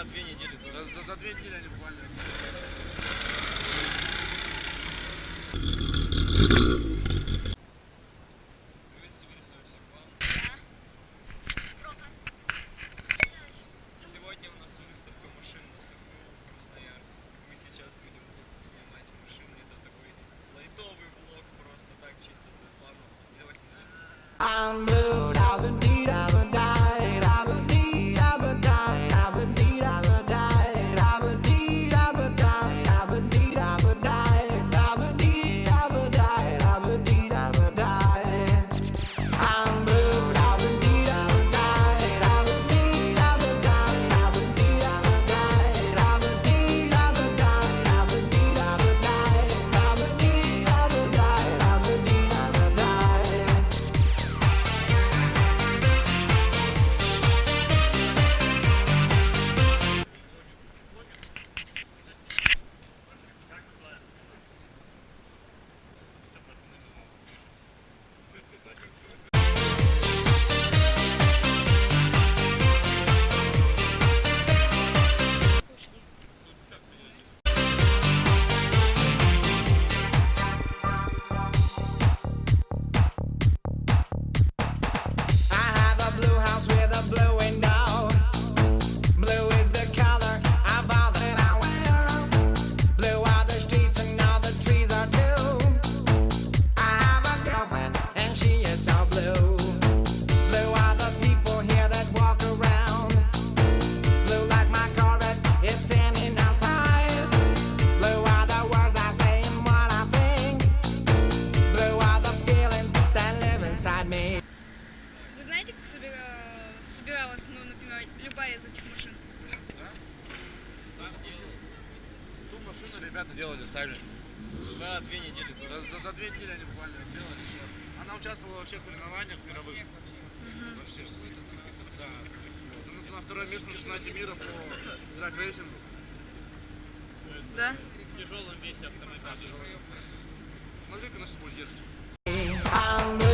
За 2 недели. За 2 недели они буквально. Сегодня у нас выставка машин на СФУ в Красноярске. Мы сейчас будем тут снимать машины. Это такой лайтовый влог, просто так, чисто для фана. Давайте ребята делали сами. За 2 недели. За 2 недели они буквально делали. Она участвовала вообще в соревнованиях мировых. Вообще. Да. Она заняла 2-е место на чемпионате мира по драг-рейсингу. Да? В тяжелом весе автомобиля. Смотри-ка, на что будет ездить.